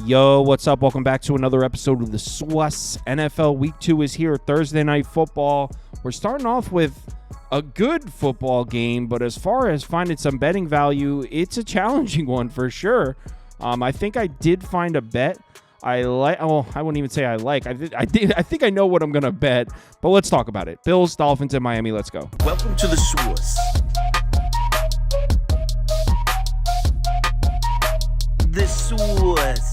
Yo, what's up? Welcome back to another episode of the SWUS. NFL Week 2 is here. Thursday Night Football. We're starting off with a good football game, but as far as finding some betting value, it's a challenging one for sure. I think I did find a bet I like. Oh, I wouldn't even say I like. I think I know what I'm gonna bet, but let's talk about it. Bills, Dolphins, and Miami. Let's go. Welcome to the SWUS. The SWUS.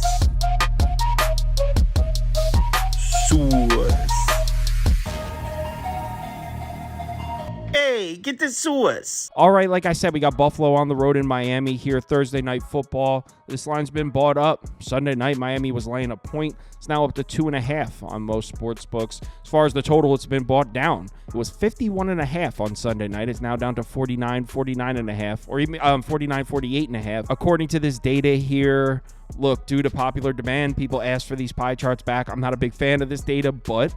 SWUS. Hey, get the SWUS. All right, like I said, we got Buffalo on the road in Miami here. Thursday Night Football. This line's been bought up. Sunday night, Miami was laying a point. It's now up to 2.5 on most sports books. As far as the total, it's been bought down. It was 51.5 on Sunday night. It's now down to 49.5, or even 49.48.5. According to this data here, look, due to popular demand, people asked for these pie charts back. I'm not a big fan of this data, but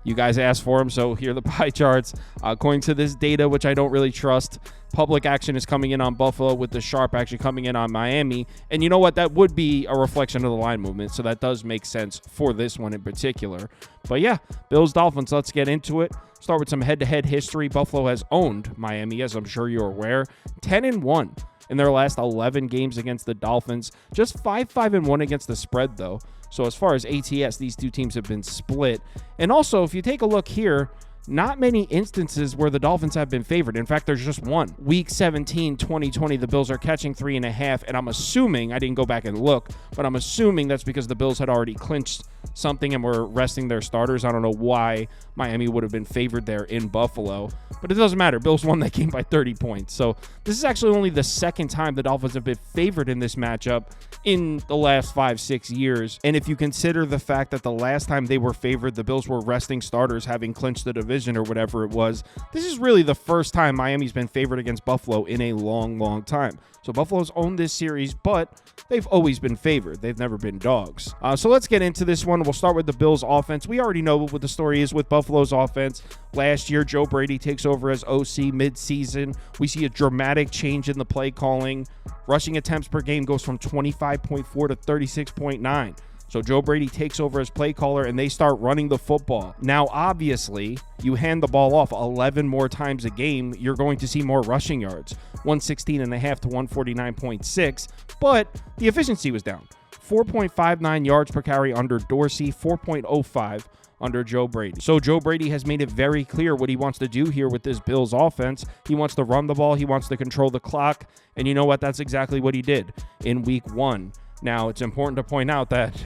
you guys asked for them, so here are the pie charts. According to this data, which I don't really trust, public action is coming in on Buffalo with the sharp action coming in on Miami. And you know what? That would be a reflection of the line movement, so that does make sense for this one in particular. But yeah, Bills, Dolphins, let's get into it. Start with some head-to-head history. Buffalo has owned Miami, as I'm sure you're aware. 10-1 in their last 11 games against the Dolphins. Just 5-1 against the spread, though. So as far as ATS, these two teams have been split. And also, if you take a look here, not many instances where the Dolphins have been favored. In fact, there's just one. Week 17, 2020, the Bills are catching 3.5, and I'm assuming, I didn't go back and look, but I'm assuming that's because the Bills had already clinched something and were resting their starters. I don't know why Miami would have been favored there in Buffalo, but it doesn't matter. Bills won that game by 30 points. So this is actually only the second time the Dolphins have been favored in this matchup in the last 5-6 years. And if you consider the fact that the last time they were favored, the Bills were resting starters, having clinched the division or whatever it was, this is really the first time Miami's been favored against Buffalo in a long time. So Buffalo's owned this series, but they've always been favored. They've never been dogs. So let's get into this one. We'll start with the Bills offense. We already know what the story is with Buffalo's offense. Last year, Joe Brady takes over as OC mid-season. We see a dramatic change in the play calling. Rushing attempts per game goes from 25.4 to 36.9. So Joe Brady takes over as play caller, and they start running the football. Now, obviously, you hand the ball off 11 more times a game, you're going to see more rushing yards, 116.5 to 149.6, but the efficiency was down. 4.59 yards per carry under Dorsey, 4.05 under Joe Brady. So Joe Brady has made it very clear what he wants to do here with this Bills offense. He wants to run the ball. He wants to control the clock. And you know what? That's exactly what he did in week 1. Now, it's important to point out that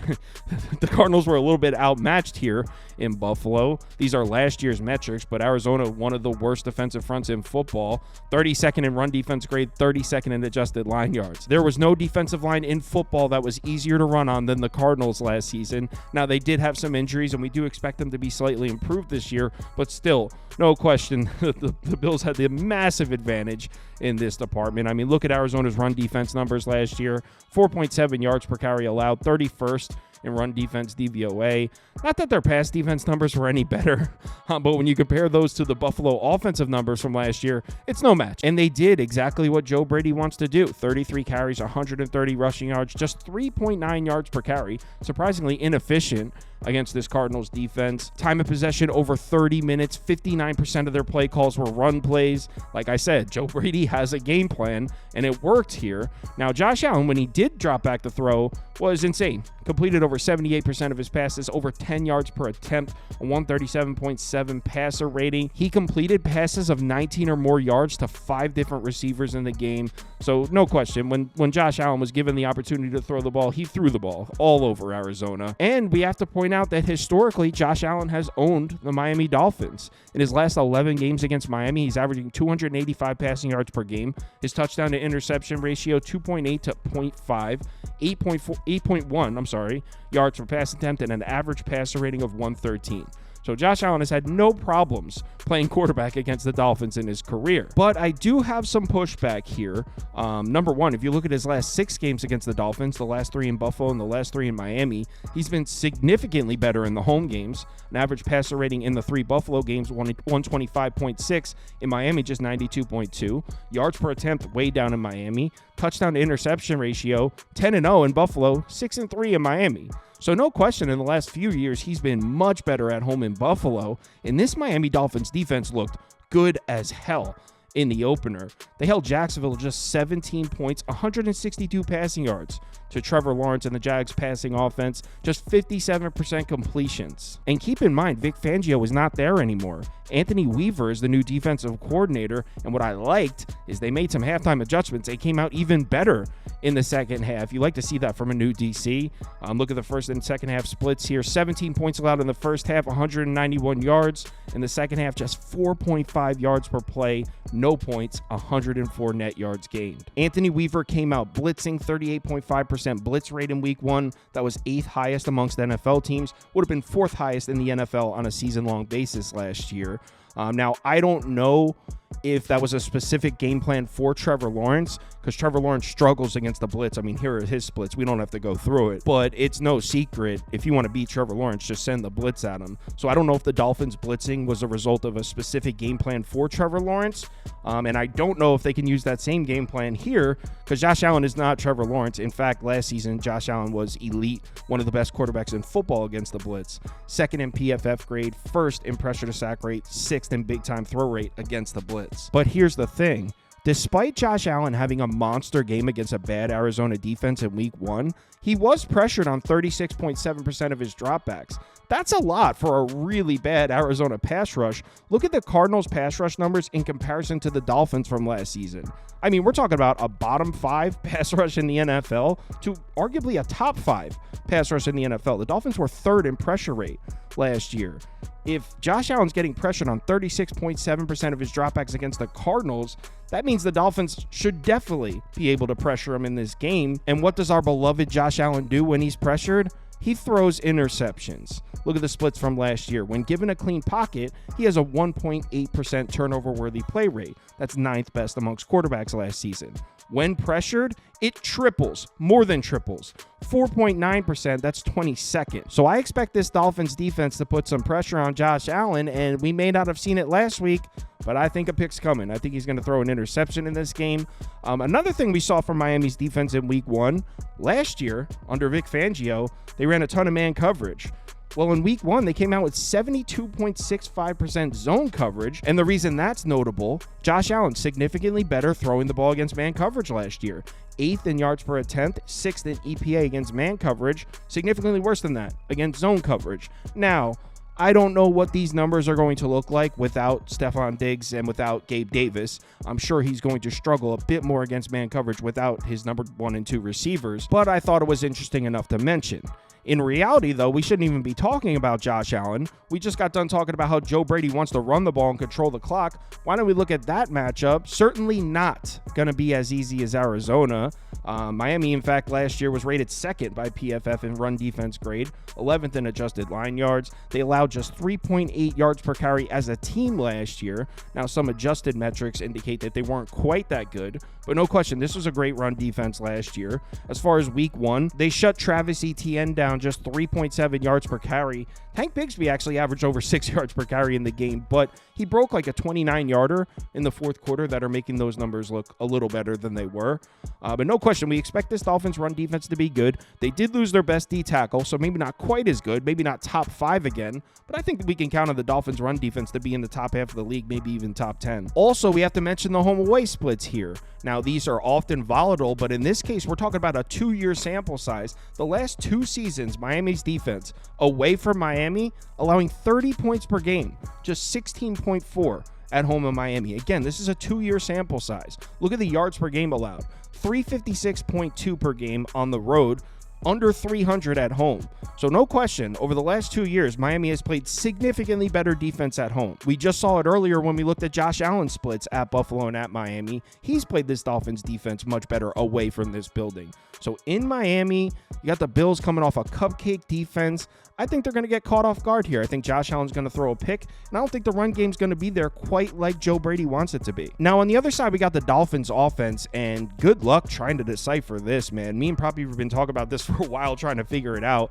the Cardinals were a little bit outmatched here in Buffalo. These are last year's metrics, but Arizona, one of the worst defensive fronts in football, 32nd in run defense grade, 32nd in adjusted line yards. There was no defensive line in football that was easier to run on than the Cardinals last season. Now, they did have some injuries, and we do expect them to be slightly improved this year, but still, no question, the Bills had the massive advantage in this department. I mean, look at Arizona's run defense numbers last year, 4.7 yards per carry allowed, 31st in run defense DVOA. Not that their pass defense numbers were any better, but when you compare those to the Buffalo offensive numbers from last year, it's no match. And they did exactly what Joe Brady wants to do. 33 carries, 130 rushing yards, just 3.9 yards per carry. Surprisingly inefficient against this Cardinals defense. Time of possession over 30 minutes. 59% of their play calls were run plays. Like I said, Joe Brady has a game plan, and it worked here. Now, Josh Allen, when he did drop back to throw, was insane. Completed over 78% of his passes, over 10 yards per attempt, a 137.7 passer rating. He completed passes of 19 or more yards to 5 different receivers in the game. So no question, when Josh Allen was given the opportunity to throw the ball, he threw the ball all over Arizona. And we have to point out that historically, Josh Allen has owned the Miami Dolphins. In his last 11 games against Miami, he's averaging 285 passing yards per game. His touchdown to interception ratio, 2.8 to 0.5, 8.1 yards per pass attempt, and an average passer rating of 113. So Josh Allen has had no problems playing quarterback against the Dolphins in his career. But I do have some pushback here. Number one, if you look at his last 6 games against the Dolphins, the last 3 in Buffalo and the last 3 in Miami, he's been significantly better in the home games. An average passer rating in the 3 Buffalo games, 125.6. In Miami, just 92.2. Yards per attempt, way down in Miami. Touchdown to interception ratio, 10-0 in Buffalo, 6-3 in Miami. So no question, in the last few years, he's been much better at home in Buffalo. And this Miami Dolphins defense looked good as hell in the opener. They held Jacksonville just 17 points, 162 passing yards to Trevor Lawrence and the Jags passing offense, just 57% completions. And keep in mind, Vic Fangio is not there anymore. Anthony Weaver is the new defensive coordinator, and what I liked is they made some halftime adjustments. They came out even better in the second half. You like to see that from a new DC. Look at the first and second half splits here. 17 points allowed in the first half, 191 yards. In the second half, just 4.5 yards per play, no points, 104 net yards gained. Anthony Weaver came out blitzing, 38.5% blitz rate in week 1. That was 8th highest amongst NFL teams. Would have been 4th highest in the NFL on a season-long basis last year. Now, I don't know if that was a specific game plan for Trevor Lawrence, because Trevor Lawrence struggles against the blitz. I mean, here are his splits. We don't have to go through it, but it's no secret. If you want to beat Trevor Lawrence, just send the blitz at him. So I don't know if the Dolphins blitzing was a result of a specific game plan for Trevor Lawrence, and I don't know if they can use that same game plan here, because Josh Allen is not Trevor Lawrence. In fact, last season, Josh Allen was elite, one of the best quarterbacks in football against the blitz. 2nd in PFF grade, 1st in pressure to sack rate, 6th in big time throw rate against the blitz. But here's the thing. Despite Josh Allen having a monster game against a bad Arizona defense in week 1, he was pressured on 36.7% of his dropbacks. That's a lot for a really bad Arizona pass rush. Look at the Cardinals' pass rush numbers in comparison to the Dolphins from last season. I mean, we're talking about a bottom 5 pass rush in the NFL to arguably a top 5 pass rush in the NFL. The Dolphins were 3rd in pressure rate last year. If Josh Allen's getting pressured on 36.7% of his dropbacks against the Cardinals, that means the Dolphins should definitely be able to pressure him in this game. And what does our beloved Josh Allen do when he's pressured? He throws interceptions. Look at the splits from last year. When given a clean pocket, he has a 1.8% turnover-worthy play rate. That's 9th best amongst quarterbacks last season. When pressured, it triples, more than triples. 4.9%, that's 22nd. So I expect this Dolphins defense to put some pressure on Josh Allen, and we may not have seen it last week, but I think a pick's coming. I think he's going to throw an interception in this game. Another thing we saw from Miami's defense in week 1, last year, under Vic Fangio, they ran a ton of man coverage. Well, in week 1, they came out with 72.65% zone coverage. And the reason that's notable, Josh Allen significantly better throwing the ball against man coverage last year. 8th in yards per attempt, 6th in EPA against man coverage, significantly worse than that against zone coverage. Now, I don't know what these numbers are going to look like without Stephon Diggs and without Gabe Davis. I'm sure he's going to struggle a bit more against man coverage without his number 1 and 2 receivers, but I thought it was interesting enough to mention. In reality, though, we shouldn't even be talking about Josh Allen. We just got done talking about how Joe Brady wants to run the ball and control the clock. Why don't we look at that matchup? Certainly not going to be as easy as Arizona. Miami, in fact, last year was rated 2nd by PFF in run defense grade, 11th in adjusted line yards. They allowed just 3.8 yards per carry as a team last year. Now, some adjusted metrics indicate that they weren't quite that good, but no question, this was a great run defense last year. As far as week 1, they shut Travis Etienne down just 3.7 yards per carry. Tank Bigsby actually averaged over 6 yards per carry in the game, but he broke like a 29-yarder in the 4th quarter that are making those numbers look a little better than they were. But no question, we expect this Dolphins run defense to be good. They did lose their best D tackle, so maybe not quite as good, maybe not top 5 again, but I think we can count on the Dolphins run defense to be in the top half of the league, maybe even top 10. Also, we have to mention the home-away splits here. Now, these are often volatile, but in this case, we're talking about a 2-year sample size. The last 2 seasons, Miami's defense, away from Miami, allowing 30 points per game, just 16.4 at home in Miami. Again, this is a 2-year sample size. Look at the yards per game allowed, 356.2 per game on the road, under 300 at home. So no question, over the last 2 years, Miami has played significantly better defense at home. We just saw it earlier when we looked at Josh Allen splits at Buffalo and at Miami. He's played this Dolphins defense much better away from this building. So in Miami, you got the Bills coming off a cupcake defense. I think they're going to get caught off guard here. I think Josh Allen's going to throw a pick, and I don't think the run game's going to be there quite like Joe Brady wants it to be. Now, on the other side, we got the Dolphins offense, and good luck trying to decipher this, man. Me and Poppy have been talking about this for a while, trying to figure it out.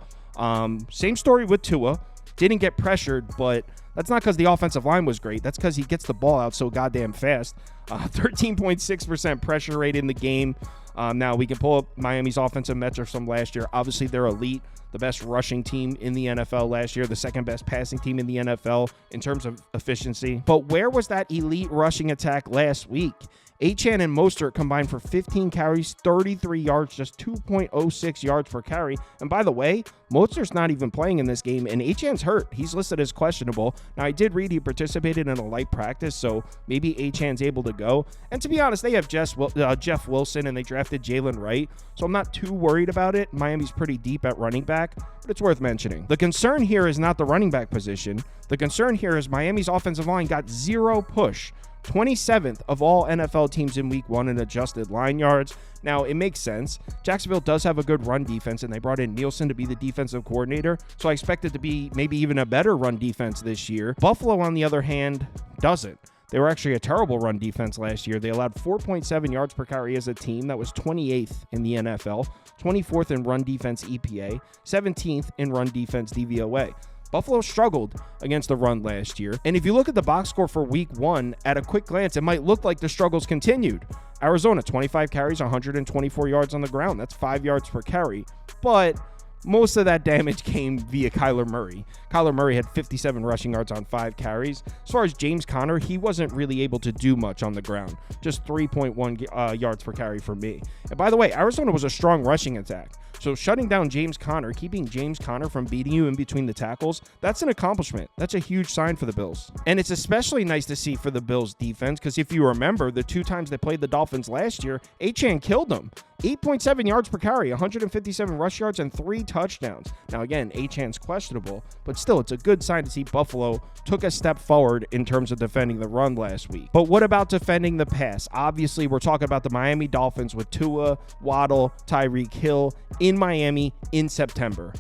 Same story with Tua. Didn't get pressured, but that's not because the offensive line was great. That's because he gets the ball out so goddamn fast. 13.6% pressure rate in the game. Now, we can pull up Miami's offensive metrics from last year. Obviously, they're elite. The best rushing team in the NFL last year, the second best passing team in the NFL in terms of efficiency. But where was that elite rushing attack last week? Achane and Mostert combined for 15 carries, 33 yards, just 2.06 yards per carry. And by the way, Mostert's not even playing in this game, and Achane's hurt. He's listed as questionable. Now, I did read he participated in a light practice, so maybe Achane's able to go. And to be honest, they have Jeff Wilson, and they drafted Jalen Wright, so I'm not too worried about it. Miami's pretty deep at running back, but it's worth mentioning. The concern here is not the running back position. The concern here is Miami's offensive line got zero push. 27th of all NFL teams in week 1 in adjusted line yards. Now, it makes sense. Jacksonville does have a good run defense, and they brought in Nielsen to be the defensive coordinator, so I expect it to be maybe even a better run defense this year. Buffalo, on the other hand, doesn't. They were actually a terrible run defense last year. They allowed 4.7 yards per carry as a team. That was 28th in the NFL, 24th in run defense EPA, 17th in run defense DVOA. Buffalo struggled against the run last year. And if you look at the box score for week 1, at a quick glance, it might look like the struggles continued. Arizona, 25 carries, 124 yards on the ground. That's 5 yards per carry. But most of that damage came via Kyler Murray. Kyler Murray had 57 rushing yards on 5 carries. As far as James Conner, he wasn't really able to do much on the ground. Just 3.1 yards per carry for me. And by the way, Arizona was a strong rushing attack. So shutting down James Conner, keeping James Conner from beating you in between the tackles, that's an accomplishment. That's a huge sign for the Bills. And it's especially nice to see for the Bills defense, because if you remember, the 2 times they played the Dolphins last year, Achane killed them. 8.7 yards per carry, 157 rush yards, and 3 touchdowns. Now, again, Achane's questionable, but still, it's a good sign to see Buffalo took a step forward in terms of defending the run last week. But what about defending the pass? Obviously, we're talking about the Miami Dolphins with Tua, Waddle, Tyreek Hill in Miami in September.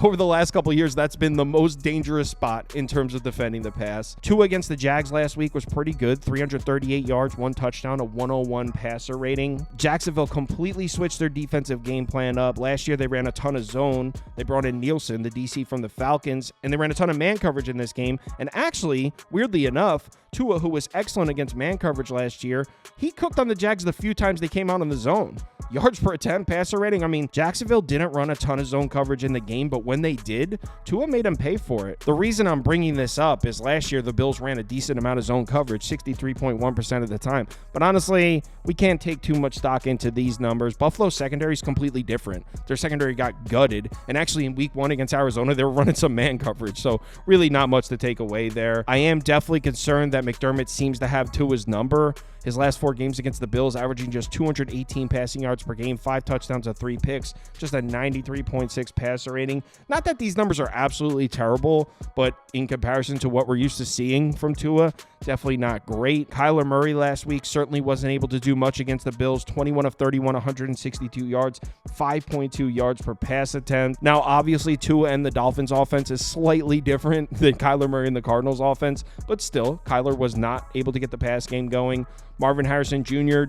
Over the last couple of years, that's been the most dangerous spot in terms of defending the pass. Tua against the Jags last week was pretty good. 338 yards, 1 touchdown, a 101 passer rating. Jacksonville completely switched their defensive game plan up. Last year, they ran a ton of zone. They brought in Nielsen, the DC from the Falcons, and they ran a ton of man coverage in this game. And actually, weirdly enough, Tua, who was excellent against man coverage last year, he cooked on the Jags the few times they came out in the zone. Yards per attempt, passer rating. I mean, Jacksonville didn't run a ton of zone coverage in the game, but when they did, Tua made them pay for it. The reason I'm bringing this up is last year the Bills ran a decent amount of zone coverage, 63.1% of the time. But honestly, we can't take too much stock into these numbers. Buffalo's secondary is completely different. Their secondary got gutted, and actually in week 1 against Arizona, they were running some man coverage, so really not much to take away there. I am definitely concerned that McDermott seems to have Tua's number. His last 4 games against the Bills, averaging just 218 passing yards per game, 5 touchdowns and 3 picks, just a 93.6 passer rating. Not that these numbers are absolutely terrible, but in comparison to what we're used to seeing from Tua, definitely not great. Kyler Murray last week certainly wasn't able to do much against the Bills. 21 of 31, 162 yards, 5.2 yards per pass attempt. Now, obviously, Tua and the Dolphins offense is slightly different than Kyler Murray and the Cardinals offense, but still, Kyler was not able to get the pass game going. Marvin Harrison Jr.,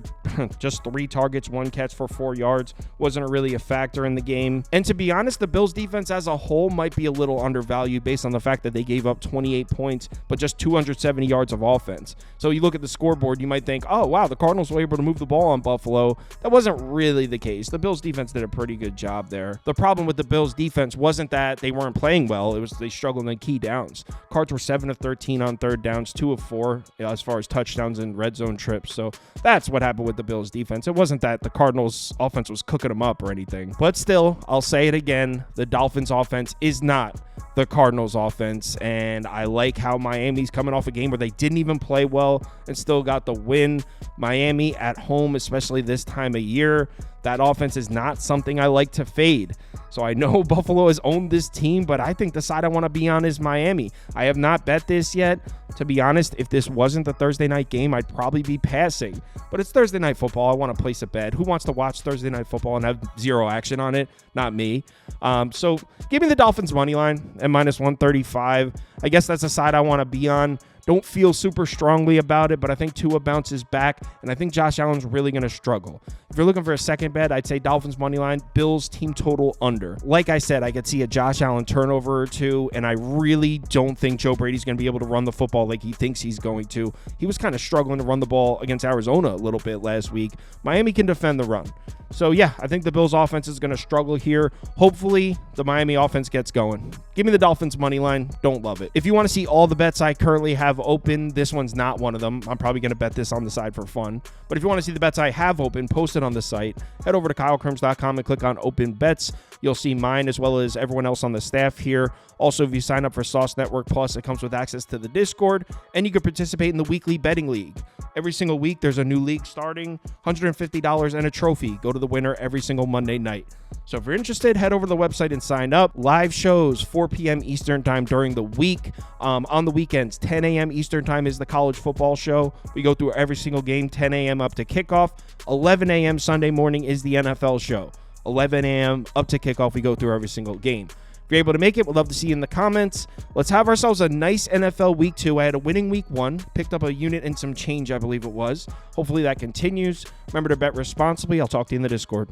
just 3 targets, 1 catch for 4 yards. Wasn't really a factor in the game. And to be honest, the Bills defense as a whole might be a little undervalued based on the fact that they gave up 28 points, but just 270 yards of offense. So you look at the scoreboard, you might think, oh, wow, the Cardinals were able to move the ball on Buffalo. That wasn't really the case. The Bills defense did a pretty good job there. The problem with the Bills defense wasn't that they weren't playing well. It was they struggled in key downs. Cards were 7 of 13 on 3rd downs, 2 of 4 as far as touchdowns and red zone trips. So that's what happened with the Bills defense. It wasn't that the Cardinals offense was cooking them up or anything. But still, I'll say it again, the Dolphins offense is not the Cardinals offense, and I like how Miami's coming off a game where they didn't even play well and still got the win. Miami at home, especially this time of year, that offense is not something I like to fade. So I know Buffalo has owned this team, but I think the side I want to be on is Miami. I have not bet this yet. To be honest, if this wasn't the Thursday night game, I'd probably be passing. But it's Thursday night football. I want to place a bet. Who wants to watch Thursday night football and have zero action on it? Not me. So give me the Dolphins money line at -135. I guess that's a side I want to be on. Don't feel super strongly about it, but I think Tua bounces back, and I think Josh Allen's really going to struggle. If you're looking for a second bet, I'd say Dolphins money line, Bills team total under. Like I said, I could see a Josh Allen turnover or two, and I really don't think Joe Brady's going to be able to run the football like he thinks he's going to. He was kind of struggling to run the ball against Arizona a little bit last week. Miami can defend the run. So, yeah, I think the Bills offense is going to struggle here. Hopefully, the Miami offense gets going. Give me the Dolphins money line. Don't love it. If you want to see all the bets I currently have open, this one's not one of them. I'm probably going to bet this on the side for fun. But if you want to see the bets I have open, posted on the site, head over to KyleKirms.com and click on Open Bets. You'll see mine as well as everyone else on the staff here. Also, if you sign up for Sauce Network Plus, it comes with access to the Discord, and you can participate in the weekly betting league. Every single week, there's a new league starting, $150 and a trophy. Go to the winner every single Monday night. So if you're interested, head over to the website and sign up. Live shows, 4 p.m. Eastern time during the week. On the weekends, 10 a.m. Eastern time is the college football show. We go through every single game, 10 a.m. up to kickoff. 11 a.m. Sunday morning is the NFL show. 11 a.m. up to kickoff, we go through every single game. If you're able to make it, we'd love to see you in the comments. Let's have ourselves a nice NFL week 2. I had a winning week 1, picked up a unit and some change, I believe it was. Hopefully that continues. Remember to bet responsibly. I'll talk to you in the Discord.